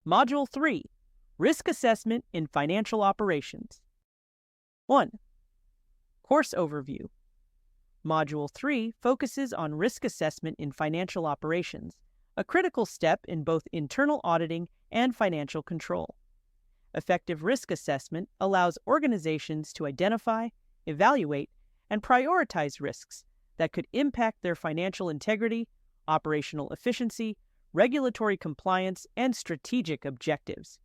Module 3, Risk Assessment in Financial Operations. 1. Course Overview. Module 3 focuses on risk assessment in financial operations, a critical step in both internal auditing and financial control. Effective risk assessment allows organizations to identify, evaluate, and prioritize risks that could impact their financial integrity, operational efficiency, regulatory compliance, and strategic objectives.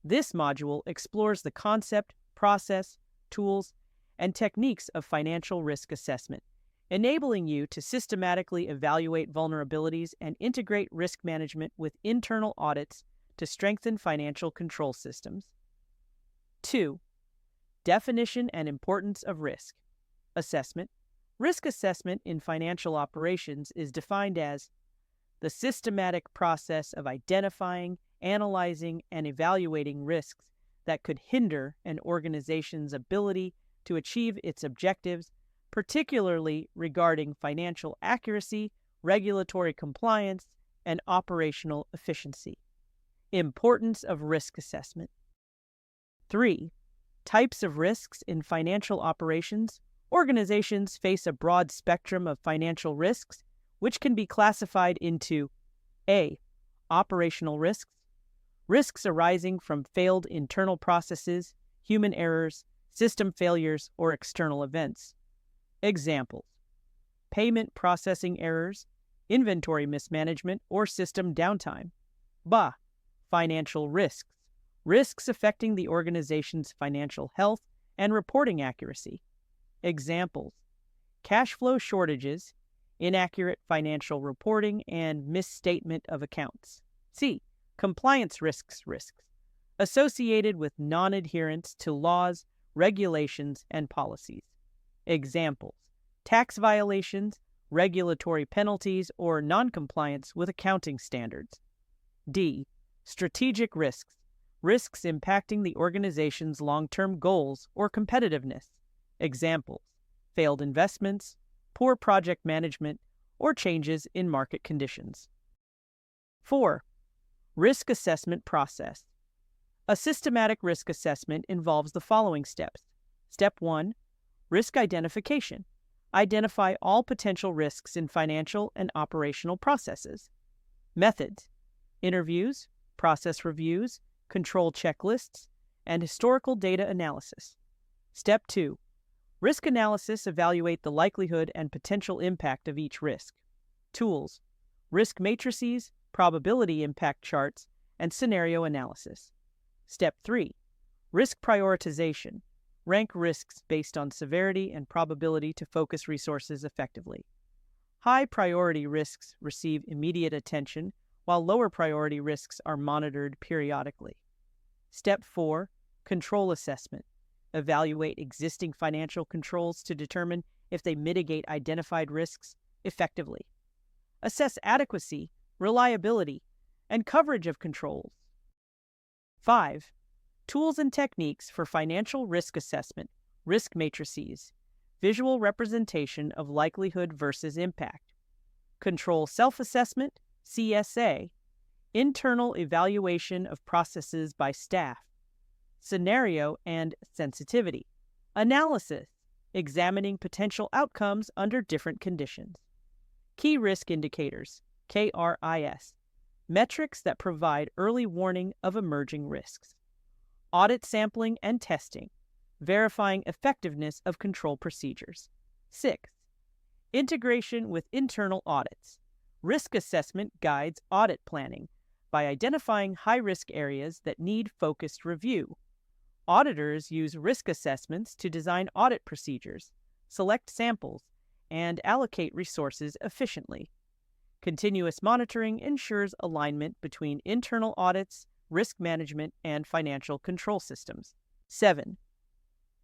This module explores the concept, process, tools, and techniques of financial risk assessment, enabling you to systematically evaluate vulnerabilities and integrate risk management with internal audits to strengthen financial control systems. 2. Definition and importance of risk assessment. Risk assessment in financial operations is defined as the systematic process of identifying, analyzing, and evaluating risks that could hinder an organization's ability to achieve its objectives, particularly regarding financial accuracy, regulatory compliance, and operational efficiency. Importance of risk assessment. 3. Types of risks in financial operations. Organizations face a broad spectrum of financial risks, which can be classified into A. Operational risks. Risks arising from failed internal processes, human errors, system failures, or external events. Examples: payment processing errors, inventory mismanagement, or system downtime. B. Financial risks. Risks affecting the organization's financial health and reporting accuracy. Examples: cash flow shortages, inaccurate financial reporting, and misstatement of accounts. C. Compliance risks associated with non-adherence to laws, regulations, and policies. Examples: tax violations, regulatory penalties, or non-compliance with accounting standards. D. Strategic risks impacting the organization's long-term goals or competitiveness. Examples: failed investments, poor project management, or changes in market conditions. 4. Risk assessment process. A systematic risk assessment involves the following steps. Step 1. Risk identification. Identify all potential risks in financial and operational processes. Methods: interviews, process reviews, control checklists, and historical data analysis. Step 2. Risk analysis. Evaluate the likelihood and potential impact of each risk. Tools: risk matrices, probability impact charts, and scenario analysis. Step 3. Risk prioritization. Rank risks based on severity and probability to focus resources effectively. High priority risks receive immediate attention, while lower priority risks are monitored periodically. Step 4. Control assessment. Evaluate existing financial controls to determine if they mitigate identified risks effectively. Assess adequacy, reliability, and coverage of controls. 5. Tools and techniques for financial risk assessment. Risk matrices. Visual representation of likelihood versus impact. Control self-assessment, CSA. Internal evaluation of processes by staff. Scenario and sensitivity. Analysis. Examining potential outcomes under different conditions. Key risk indicators, KRIS. Metrics that provide early warning of emerging risks. Audit sampling and testing. Verifying effectiveness of control procedures. 6. Integration with internal audits. Risk assessment guides audit planning by identifying high-risk areas that need focused review. Auditors use risk assessments to design audit procedures, select samples, and allocate resources efficiently. Continuous monitoring ensures alignment between internal audits, risk management, and financial control systems. 7.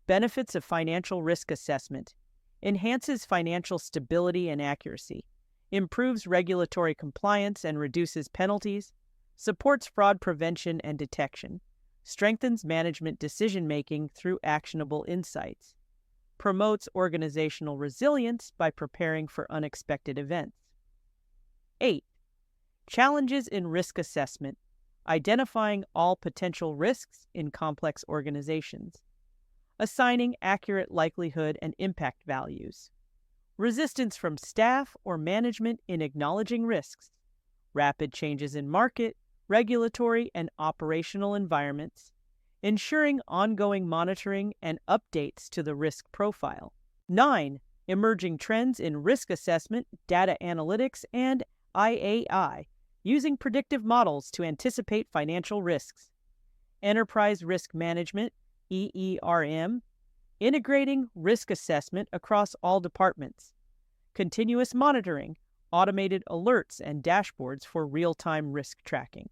Benefits of financial risk assessment. Enhances financial stability and accuracy. Improves regulatory compliance and reduces penalties. Supports fraud prevention and detection. Strengthens management decision-making through actionable insights. Promotes organizational resilience by preparing for unexpected events. 8. Challenges in risk assessment. identifying all potential risks in complex organizations, assigning accurate likelihood and impact values, resistance from staff or management in acknowledging risks, rapid changes in market, regulatory, and operational environments, ensuring ongoing monitoring and updates to the risk profile. 9. Emerging trends in risk assessment, data analytics, and IAI, using predictive models to anticipate financial risks. Enterprise risk management, EERM, integrating risk assessment across all departments. Continuous monitoring, automated alerts and dashboards for real-time risk tracking.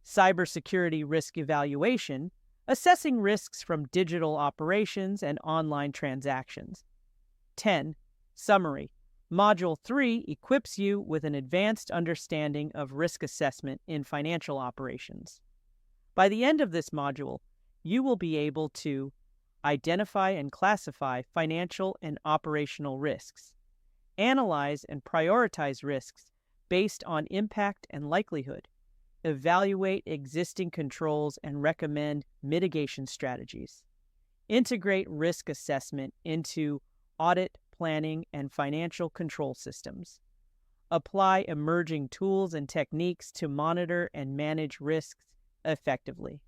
Cybersecurity risk evaluation, assessing risks from digital operations and online transactions. 10. Summary. Module 3 equips you with an advanced understanding of risk assessment in financial operations. By the end of this module, you will be able to identify and classify financial and operational risks, analyze and prioritize risks based on impact and likelihood, evaluate existing controls and recommend mitigation strategies, integrate risk assessment into audit, planning, and financial control systems, apply emerging tools and techniques to monitor and manage risks effectively.